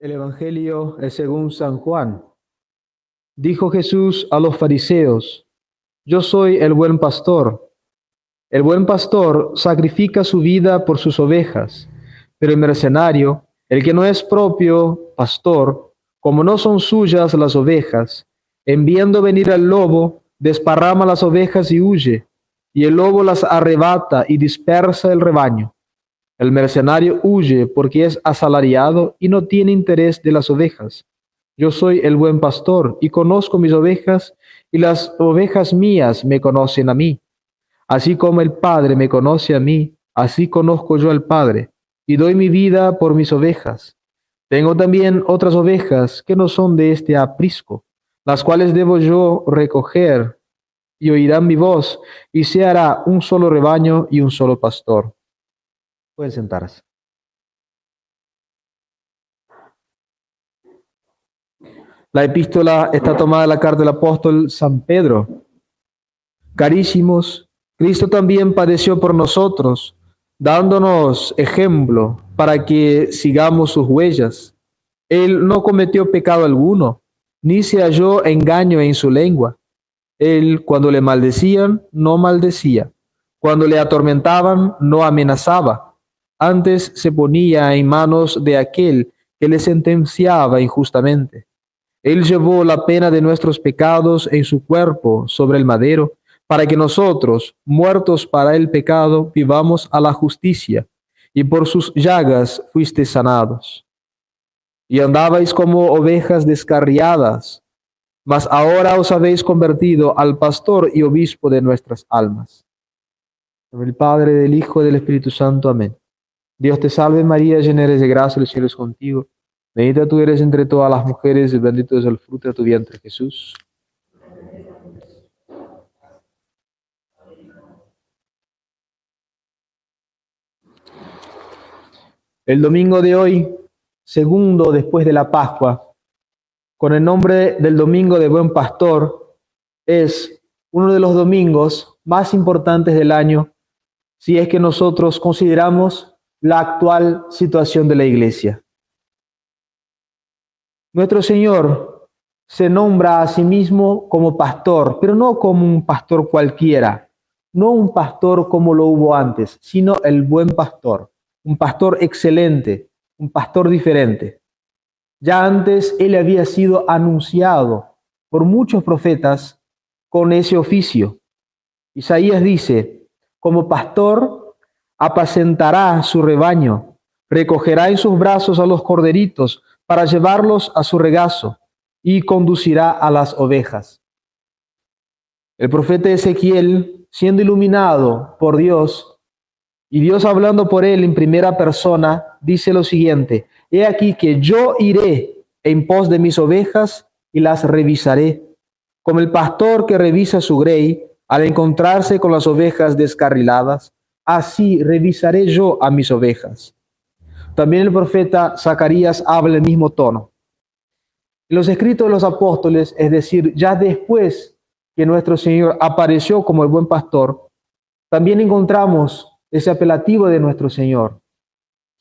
El Evangelio es según San Juan. Dijo Jesús a los fariseos: Yo soy el buen pastor. El buen pastor sacrifica su vida por sus ovejas, pero el mercenario, el que no es propio pastor, como no son suyas las ovejas, en viendo venir al lobo, desparrama las ovejas y huye, y el lobo las arrebata y dispersa el rebaño. El mercenario huye porque es asalariado y no tiene interés de las ovejas. Yo soy el buen pastor y conozco mis ovejas, y las ovejas mías me conocen a mí. Así como el Padre me conoce a mí, así conozco yo al Padre, y doy mi vida por mis ovejas. Tengo también otras ovejas que no son de este aprisco, las cuales debo yo recoger, y oirán mi voz, y se hará un solo rebaño y un solo pastor. Pueden sentarse. La epístola está tomada de la carta del apóstol San Pedro. Carísimos, Cristo también padeció por nosotros, dándonos ejemplo para que sigamos sus huellas. Él no cometió pecado alguno, ni se halló engaño en su lengua. Él, cuando le maldecían, no maldecía. Cuando le atormentaban, no amenazaba. Antes se ponía en manos de aquel que le sentenciaba injustamente. Él llevó la pena de nuestros pecados en su cuerpo sobre el madero, para que nosotros, muertos para el pecado, vivamos a la justicia, y por sus llagas fuisteis sanados. Y andabais como ovejas descarriadas, mas ahora os habéis convertido al pastor y obispo de nuestras almas. En el Padre, del Hijo y del Espíritu Santo. Amén. Dios te salve María, llena eres de gracia, el cielo es contigo. Bendita tú eres entre todas las mujeres y bendito es el fruto de tu vientre, Jesús. El domingo de hoy, segundo después de la Pascua, con el nombre del Domingo de Buen Pastor, es uno de los domingos más importantes del año si es que nosotros consideramos la actual situación de la Iglesia. Nuestro Señor se nombra a sí mismo como pastor, pero no como un pastor cualquiera, no un pastor como lo hubo antes, sino el buen pastor, un pastor excelente, un pastor diferente. Ya antes él había sido anunciado por muchos profetas con ese oficio. Isaías dice: como pastor apacentará su rebaño, recogerá en sus brazos a los corderitos para llevarlos a su regazo, y conducirá a las ovejas. El profeta Ezequiel, siendo iluminado por Dios, y Dios hablando por él en primera persona, dice lo siguiente: he aquí que yo iré en pos de mis ovejas y las revisaré, como el pastor que revisa su grey al encontrarse con las ovejas descarriladas, así revisaré yo a mis ovejas. También el profeta Zacarías habla el mismo tono. En los escritos de los apóstoles, es decir, ya después que nuestro Señor apareció como el buen pastor, también encontramos ese apelativo de nuestro Señor.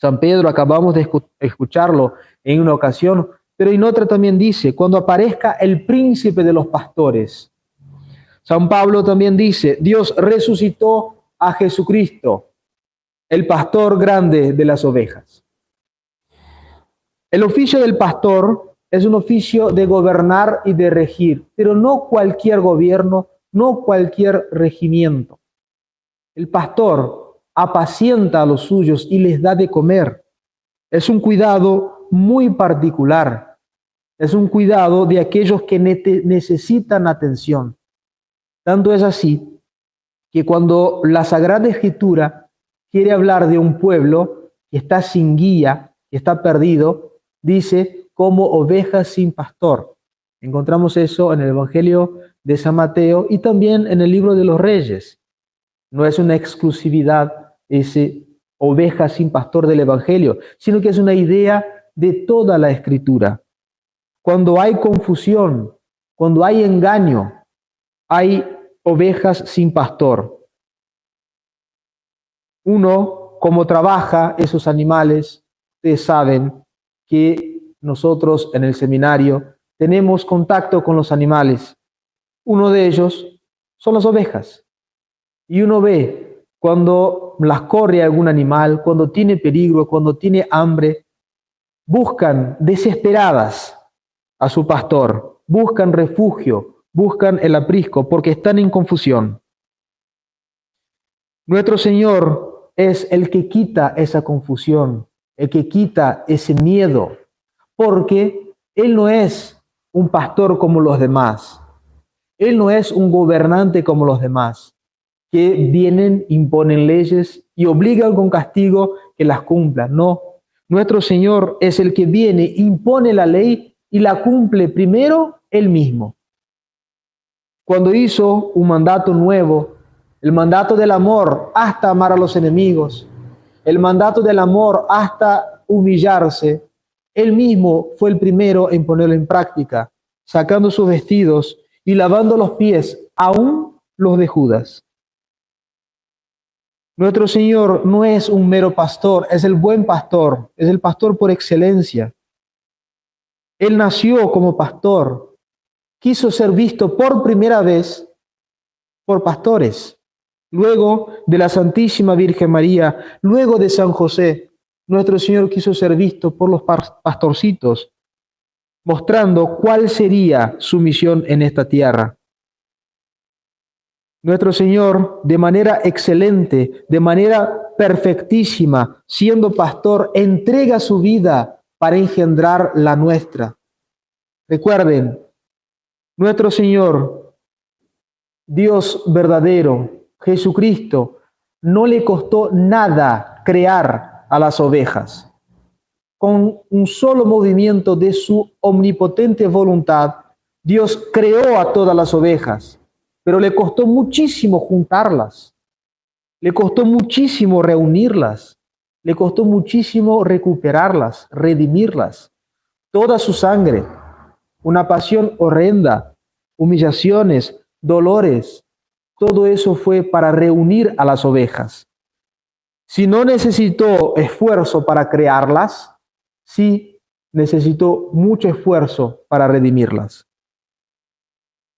San Pedro, acabamos de escucharlo en una ocasión, pero en otra también dice: cuando aparezca el príncipe de los pastores. San Pablo también dice: Dios resucitó a Jesucristo, el pastor grande de las ovejas. El oficio del pastor es un oficio de gobernar y de regir, pero no cualquier gobierno, no cualquier regimiento. El pastor apacienta a los suyos y les da de comer. Es un cuidado muy particular. Es un cuidado de aquellos que necesitan atención. Tanto es así que cuando la Sagrada Escritura quiere hablar de un pueblo que está sin guía, que está perdido, dice: como ovejas sin pastor. Encontramos eso en el Evangelio de San Mateo y también en el libro de los Reyes. No es una exclusividad ese oveja sin pastor del Evangelio, sino que es una idea de toda la Escritura. Cuando hay confusión, cuando hay engaño, hay ovejas sin pastor. Uno, como trabaja esos animales, ustedes saben que nosotros en el seminario tenemos contacto con los animales. Uno de ellos son las ovejas. Y uno ve cuando las corre algún animal, cuando tiene peligro, cuando tiene hambre, buscan desesperadas a su pastor, buscan refugio, buscan el aprisco porque están en confusión. Nuestro Señor es el que quita esa confusión, el que quita ese miedo, porque Él no es un pastor como los demás. Él no es un gobernante como los demás, que vienen, imponen leyes y obligan con castigo que las cumplan. No, nuestro Señor es el que viene, impone la ley y la cumple primero Él mismo. Cuando hizo un mandato nuevo, el mandato del amor hasta amar a los enemigos, el mandato del amor hasta humillarse, Él mismo fue el primero en ponerlo en práctica, sacando sus vestidos y lavando los pies, aún los de Judas. Nuestro Señor no es un mero pastor, es el buen pastor, es el pastor por excelencia. Él nació como pastor, quiso ser visto por primera vez por pastores, luego de la Santísima Virgen María, luego de San José. Nuestro Señor quiso ser visto por los pastorcitos, mostrando cuál sería su misión en esta tierra. Nuestro Señor, de manera excelente, de manera perfectísima, siendo pastor, entrega su vida para engendrar la nuestra. Recuerden, nuestro Señor, Dios verdadero, Jesucristo, no le costó nada crear a las ovejas. Con un solo movimiento de su omnipotente voluntad, Dios creó a todas las ovejas, pero le costó muchísimo juntarlas, le costó muchísimo reunirlas, le costó muchísimo recuperarlas, redimirlas. Toda su sangre, una pasión horrenda, humillaciones, dolores, todo eso fue para reunir a las ovejas. Si no necesitó esfuerzo para crearlas, sí necesitó mucho esfuerzo para redimirlas.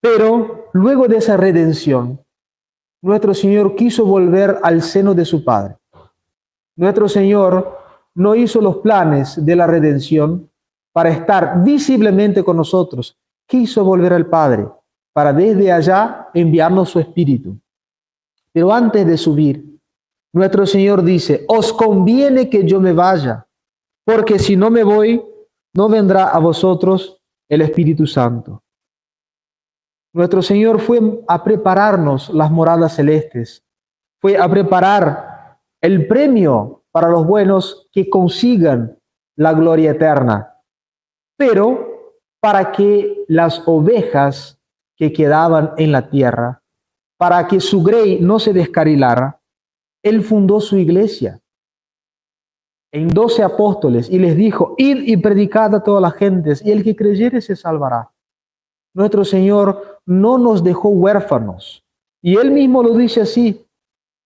Pero luego de esa redención, nuestro Señor quiso volver al seno de su Padre. Nuestro Señor no hizo los planes de la redención para estar visiblemente con nosotros. Quiso volver al Padre para desde allá enviarnos su Espíritu. Pero antes de subir, nuestro Señor dice, os conviene que yo me vaya, porque si no me voy, no vendrá a vosotros el Espíritu Santo. Nuestro Señor fue a prepararnos las moradas celestes, fue a preparar el premio para los buenos que consigan la gloria eterna. Pero para que las ovejas que quedaban en la tierra, para que su grey no se descarrilara, Él fundó su iglesia en 12 apóstoles y les dijo, id y predicad a todas las gentes, y el que creyere se salvará. Nuestro Señor no nos dejó huérfanos. Y Él mismo lo dice así,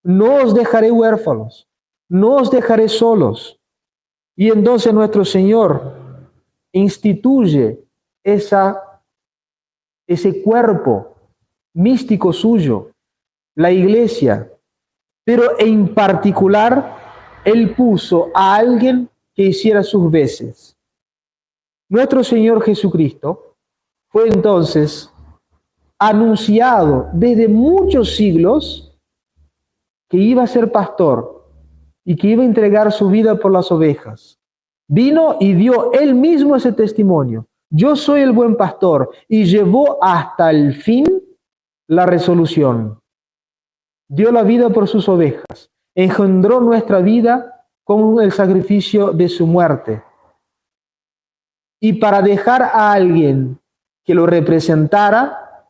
no os dejaré huérfanos, no os dejaré solos. Y entonces nuestro Señor instituye ese cuerpo místico suyo, la iglesia, pero en particular Él puso a alguien que hiciera sus veces. Nuestro Señor Jesucristo fue entonces anunciado desde muchos siglos que iba a ser pastor y que iba a entregar su vida por las ovejas. Vino y dio él mismo ese testimonio. Yo soy el buen pastor, y llevó hasta el fin la resolución. Dio la vida por sus ovejas, engendró nuestra vida con el sacrificio de su muerte. Y para dejar a alguien que lo representara,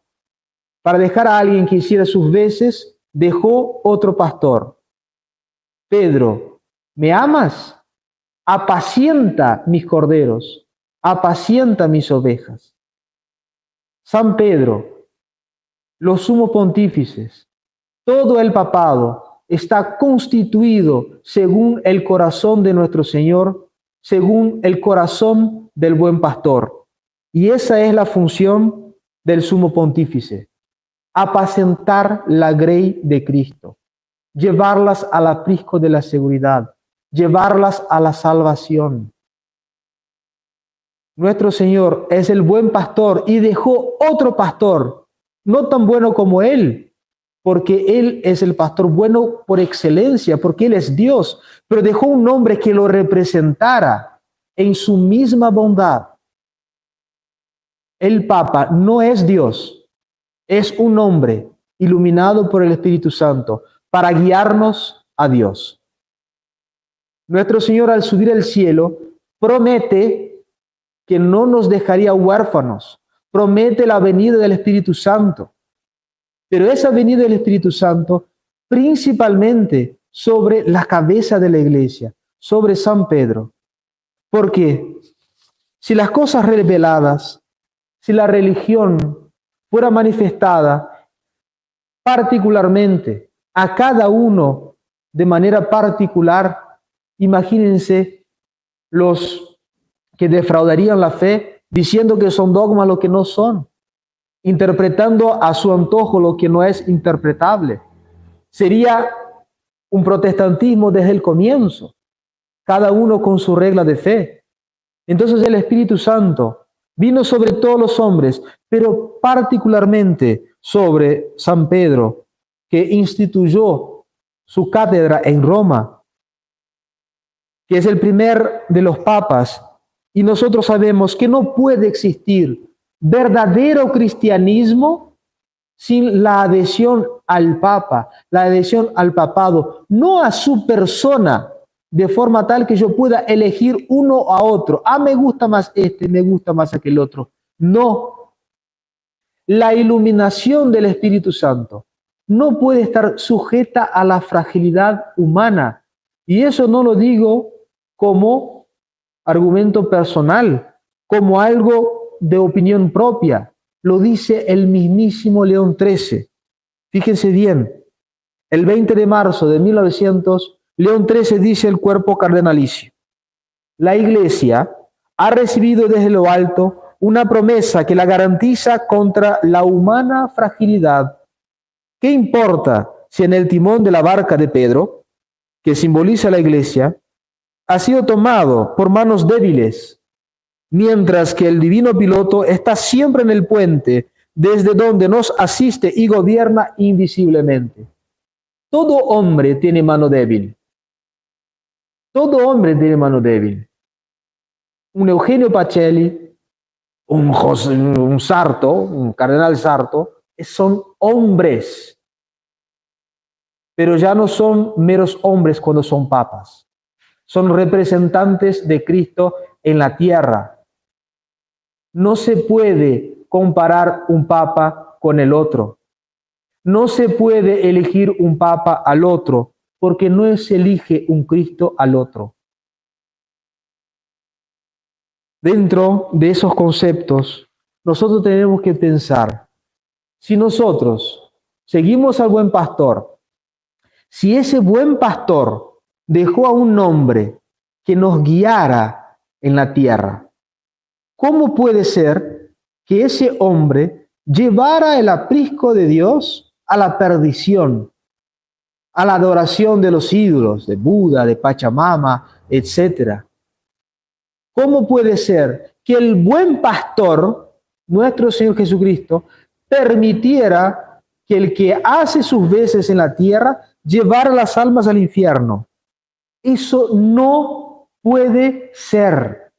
para dejar a alguien que hiciera sus veces, dejó otro pastor. Pedro, ¿me amas? Apacienta mis corderos, apacienta mis ovejas. San Pedro, los sumos pontífices, todo el papado está constituido según el corazón de nuestro Señor, según el corazón del buen pastor. Y esa es la función del sumo pontífice: apacentar la grey de Cristo, llevarlas al aprisco de la seguridad, llevarlas a la salvación. Nuestro Señor es el buen pastor y dejó otro pastor, no tan bueno como Él, porque Él es el pastor bueno por excelencia, porque Él es Dios, pero dejó un hombre que lo representara en su misma bondad. El Papa no es Dios, es un hombre iluminado por el Espíritu Santo para guiarnos a Dios. Nuestro Señor, al subir al cielo, promete que no nos dejaría huérfanos, promete la venida del Espíritu Santo. Pero esa venida del Espíritu Santo principalmente sobre la cabeza de la iglesia, sobre San Pedro. Porque si las cosas reveladas, si la religión fuera manifestada particularmente a cada uno de manera particular, imagínense los que defraudarían la fe diciendo que son dogmas lo que no son, interpretando a su antojo lo que no es interpretable. Sería un protestantismo desde el comienzo, cada uno con su regla de fe. Entonces el Espíritu Santo vino sobre todos los hombres, pero particularmente sobre San Pedro, que instituyó su cátedra en Roma, que es el primer de los papas. Y nosotros sabemos que no puede existir verdadero cristianismo sin la adhesión al Papa, la adhesión al papado, no a su persona, de forma tal que yo pueda elegir uno a otro. Ah, me gusta más este, me gusta más aquel otro. No. La iluminación del Espíritu Santo no puede estar sujeta a la fragilidad humana. Y eso no lo digo como argumento personal, como algo de opinión propia. Lo dice el mismísimo León XIII. Fíjense bien, el 20 de marzo de 1900, León XIII dice el cuerpo cardenalicio: la Iglesia ha recibido desde lo alto una promesa que la garantiza contra la humana fragilidad. ¿Qué importa si en el timón de la barca de Pedro, que simboliza la Iglesia, ha sido tomado por manos débiles, mientras que el divino piloto está siempre en el puente, desde donde nos asiste y gobierna invisiblemente? Todo hombre tiene mano débil. Todo hombre tiene mano débil. Un Eugenio Pacelli, un Sarto, un cardenal Sarto, son hombres, pero ya no son meros hombres cuando son papas. Son representantes de Cristo en la tierra. No se puede comparar un papa con el otro. No se puede elegir un papa al otro, porque no se elige un Cristo al otro. Dentro de esos conceptos, nosotros tenemos que pensar, si nosotros seguimos al buen pastor, si ese buen pastor dejó a un hombre que nos guiara en la tierra, ¿cómo puede ser que ese hombre llevara el aprisco de Dios a la perdición, a la adoración de los ídolos, de Buda, de Pachamama, etcétera? ¿Cómo puede ser que el buen pastor, nuestro Señor Jesucristo, permitiera que el que hace sus veces en la tierra llevara las almas al infierno? Eso no puede ser.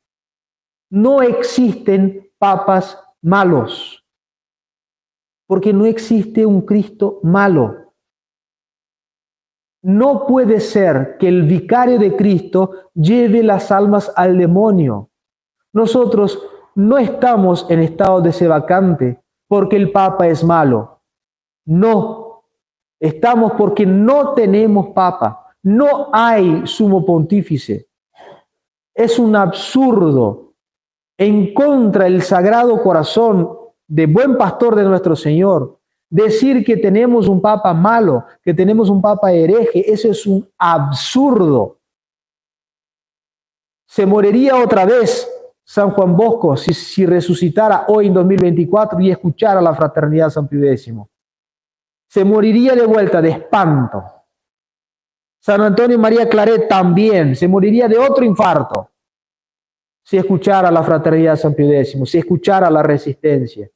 No existen papas malos, porque no existe un Cristo malo. No puede ser que el vicario de Cristo lleve las almas al demonio. Nosotros no estamos en estado de ser vacante porque el Papa es malo. No, estamos porque no tenemos Papa. No hay sumo pontífice. Es un absurdo en contra del Sagrado Corazón de buen pastor de nuestro Señor decir que tenemos un papa malo, que tenemos un papa hereje. Eso es un absurdo. Se moriría otra vez San Juan Bosco si resucitara hoy en 2024 y escuchara la fraternidad San Pío X. Se moriría de vuelta de espanto. San Antonio María Claret también se moriría de otro infarto si escuchara la fraternidad San Pío X, si escuchara la resistencia.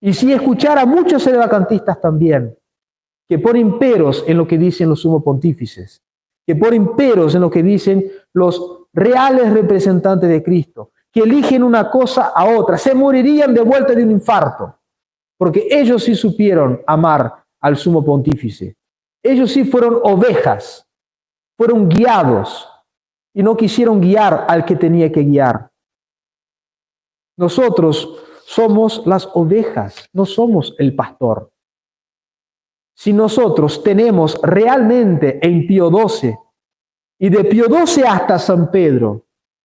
Y si escuchara a muchos sedevacantistas también, que ponen peros en lo que dicen los sumos pontífices, que ponen peros en lo que dicen los reales representantes de Cristo, que eligen una cosa a otra, se morirían de vuelta de un infarto, porque ellos sí supieron amar al sumo pontífice. Ellos sí fueron ovejas, fueron guiados y no quisieron guiar al que tenía que guiar. Nosotros somos las ovejas, no somos el pastor. Si nosotros tenemos realmente en Pío XII y de Pío XII hasta San Pedro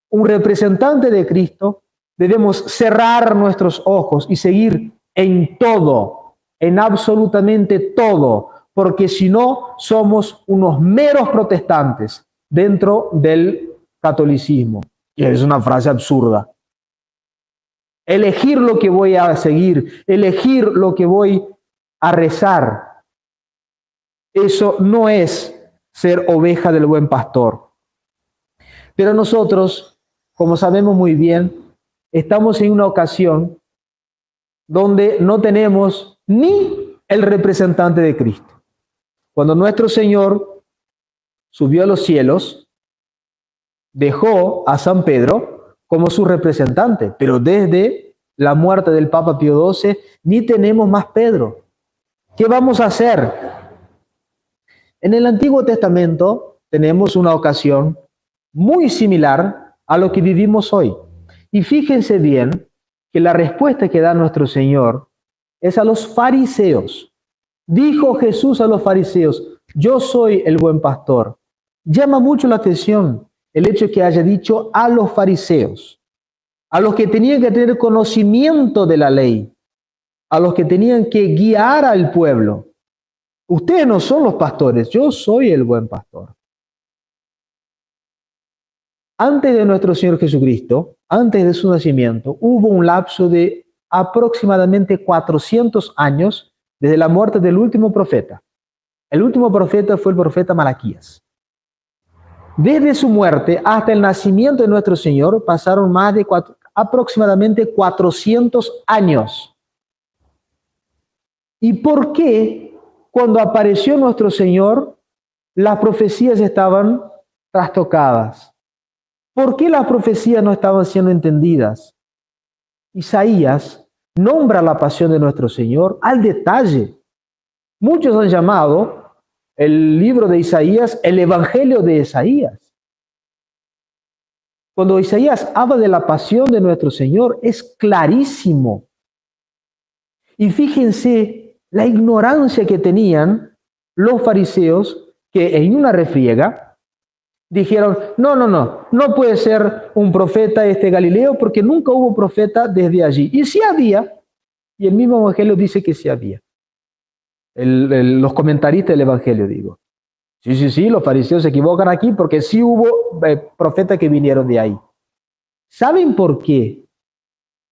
un representante de Cristo, debemos cerrar nuestros ojos y seguir en todo, en absolutamente todo, porque si no somos unos meros protestantes dentro del catolicismo. Y es una frase absurda. Elegir lo que voy a seguir, elegir lo que voy a rezar, eso no es ser oveja del buen pastor. Pero nosotros, como sabemos muy bien, estamos en una ocasión donde no tenemos ni el representante de Cristo. Cuando nuestro Señor subió a los cielos, dejó a San Pedro como su representante, pero desde la muerte del Papa Pío XII ni tenemos más Pedro. ¿Qué vamos a hacer? En el Antiguo Testamento tenemos una ocasión muy similar a lo que vivimos hoy. Y fíjense bien que la respuesta que da nuestro Señor es a los fariseos. Dijo Jesús a los fariseos, yo soy el buen pastor. Llama mucho la atención el hecho que haya dicho a los fariseos, a los que tenían que tener conocimiento de la ley, a los que tenían que guiar al pueblo. Ustedes no son los pastores, yo soy el buen pastor. Antes de nuestro Señor Jesucristo, antes de su nacimiento, hubo un lapso de aproximadamente 400 años desde la muerte del último profeta. El último profeta fue el profeta Malaquías. Desde su muerte hasta el nacimiento de nuestro Señor pasaron aproximadamente 400 años. ¿Y por qué cuando apareció nuestro Señor las profecías estaban trastocadas? ¿Por qué las profecías no estaban siendo entendidas? Isaías nombra la pasión de nuestro Señor al detalle. Muchos han llamado el libro de Isaías el Evangelio de Isaías. Cuando Isaías habla de la pasión de nuestro Señor, es clarísimo. Y fíjense la ignorancia que tenían los fariseos, que en una refriega dijeron, no puede ser un profeta Galileo, porque nunca hubo profeta desde allí. Y sí había, y el mismo Evangelio dice que sí había. Los comentaristas del Evangelio, digo. Sí, los fariseos se equivocan aquí porque sí hubo profetas que vinieron de ahí. ¿Saben por qué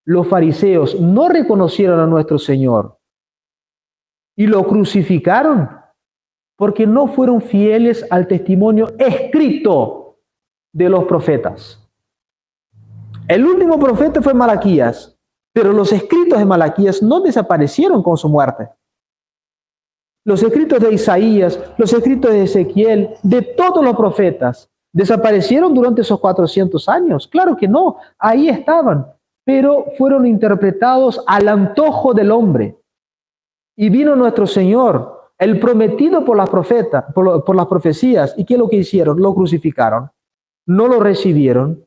los fariseos no reconocieron a nuestro Señor y lo crucificaron? Porque no fueron fieles al testimonio escrito de los profetas. El último profeta fue Malaquías, pero los escritos de Malaquías no desaparecieron con su muerte. Los escritos de Isaías, los escritos de Ezequiel, de todos los profetas, ¿desaparecieron durante esos 400 años? Claro que no, ahí estaban, pero fueron interpretados al antojo del hombre. Y vino nuestro Señor, el prometido por las profecías, ¿y qué es lo que hicieron? Lo crucificaron, no lo recibieron,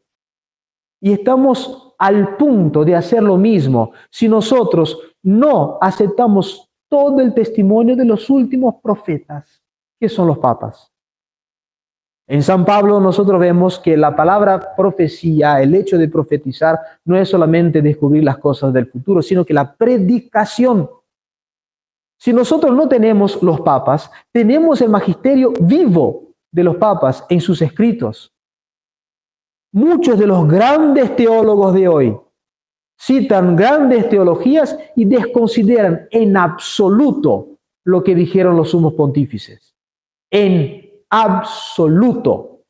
y estamos al punto de hacer lo mismo si nosotros no aceptamos todo el testimonio de los últimos profetas, que son los papas. En San Pablo nosotros vemos que la palabra profecía, el hecho de profetizar, no es solamente descubrir las cosas del futuro, sino que la predicación. Si nosotros no tenemos los papas, tenemos el magisterio vivo de los papas en sus escritos. Muchos de los grandes teólogos de hoy citan grandes teologías y desconsideran en absoluto lo que dijeron los sumos pontífices. En absoluto.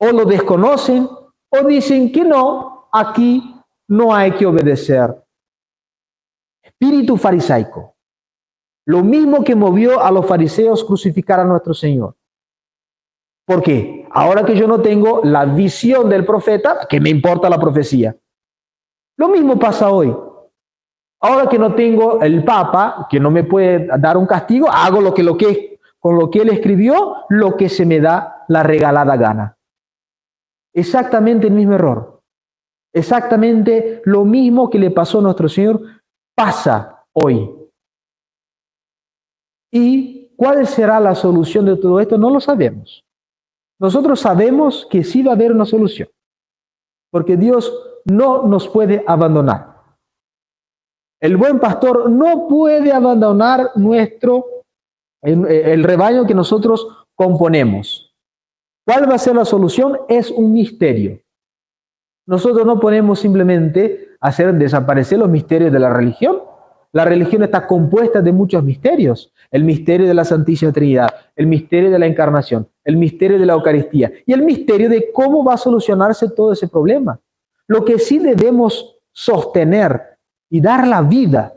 O lo desconocen o dicen que no, aquí no hay que obedecer. Espíritu farisaico. Lo mismo que movió a los fariseos crucificar a nuestro Señor. ¿Por qué? Ahora que yo no tengo la visión del profeta, ¿qué me importa la profecía? Lo mismo pasa hoy. Ahora que no tengo el Papa, que no me puede dar un castigo, hago con lo que él escribió, lo que se me da la regalada gana. Exactamente el mismo error. Exactamente lo mismo que le pasó a nuestro Señor pasa hoy. ¿Y cuál será la solución de todo esto? No lo sabemos. Nosotros sabemos que sí va a haber una solución, porque Dios no nos puede abandonar. El buen pastor no puede abandonar el rebaño que nosotros componemos. ¿Cuál va a ser la solución? Es un misterio. Nosotros no podemos simplemente hacer desaparecer los misterios de la religión. La religión está compuesta de muchos misterios. El misterio de la Santísima Trinidad, el misterio de la Encarnación, el misterio de la Eucaristía y el misterio de cómo va a solucionarse todo ese problema. Lo que sí debemos sostener y dar la vida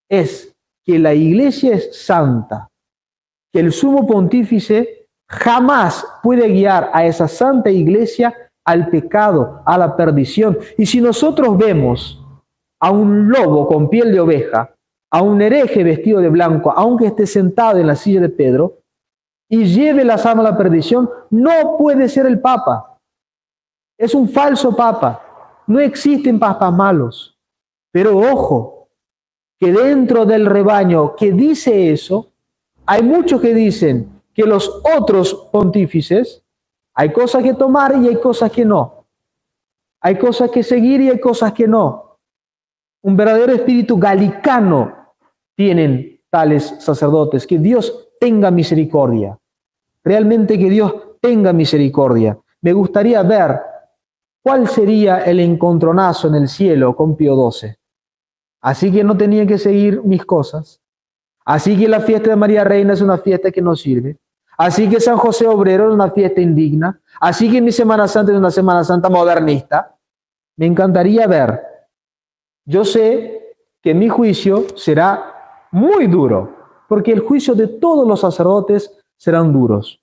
es que la Iglesia es santa, que el sumo pontífice jamás puede guiar a esa santa Iglesia al pecado, a la perdición. Y si nosotros vemos a un lobo con piel de oveja, a un hereje vestido de blanco, aunque esté sentado en la silla de Pedro, y lleve las almas a la perdición, no puede ser el Papa. Es un falso Papa. No existen papas malos. Pero ojo, que dentro del rebaño que dice eso, hay muchos que dicen que los otros pontífices, hay cosas que tomar y hay cosas que no. Hay cosas que seguir y hay cosas que no. Un verdadero espíritu galicano tienen tales sacerdotes. Que Dios tenga misericordia. Realmente que Dios tenga misericordia. Me gustaría ver cuál sería el encontronazo en el cielo con Pío XII. Así que no tenía que seguir mis cosas. Así que la fiesta de María Reina es una fiesta que no sirve. Así que San José Obrero es una fiesta indigna. Así que mi Semana Santa es una Semana Santa modernista. Me encantaría ver. Yo sé que mi juicio será muy duro, porque el juicio de todos los sacerdotes serán duros.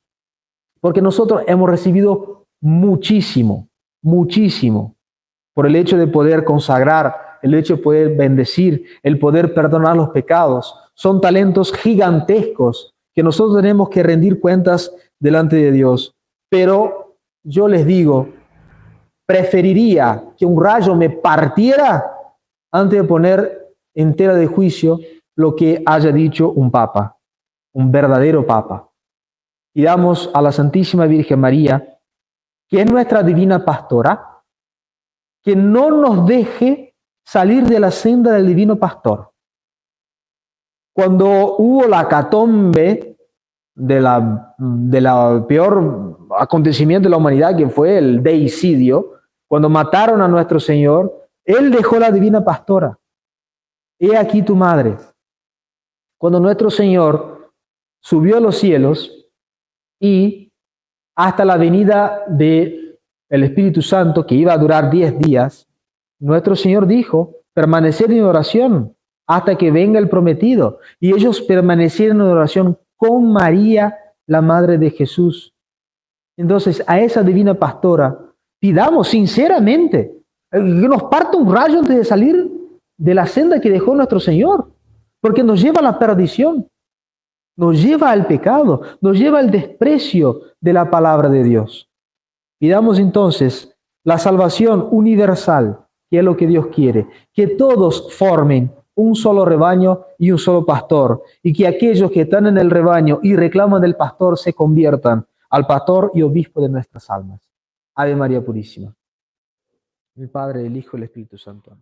Porque nosotros hemos recibido muchísimo, muchísimo, por el hecho de poder consagrar, el hecho de poder bendecir, el poder perdonar los pecados. Son talentos gigantescos que nosotros tenemos que rendir cuentas delante de Dios. Pero yo les digo, preferiría que un rayo me partiera antes de poner en tela de juicio lo que haya dicho un papa, un verdadero papa. Y damos a la Santísima Virgen María, que es nuestra divina pastora, que no nos deje salir de la senda del divino pastor. Cuando hubo la hecatombe de la peor acontecimiento de la humanidad, que fue el deicidio, cuando mataron a nuestro Señor, Él dejó la divina pastora. He aquí tu madre. Cuando nuestro Señor subió a los cielos y hasta la venida del Espíritu Santo, que iba a durar 10 días, nuestro Señor dijo, permaneced en oración hasta que venga el prometido. Y ellos permanecieron en oración con María, la madre de Jesús. Entonces, a esa divina pastora, pidamos sinceramente que nos parta un rayo antes de salir de la senda que dejó nuestro Señor, porque nos lleva a la perdición, nos lleva al pecado, nos lleva al desprecio de la palabra de Dios. Pidamos entonces la salvación universal, que es lo que Dios quiere, que todos formen un solo rebaño y un solo pastor, y que aquellos que están en el rebaño y reclaman del pastor se conviertan al pastor y obispo de nuestras almas. Ave María Purísima. El Padre, el Hijo y el Espíritu Santo.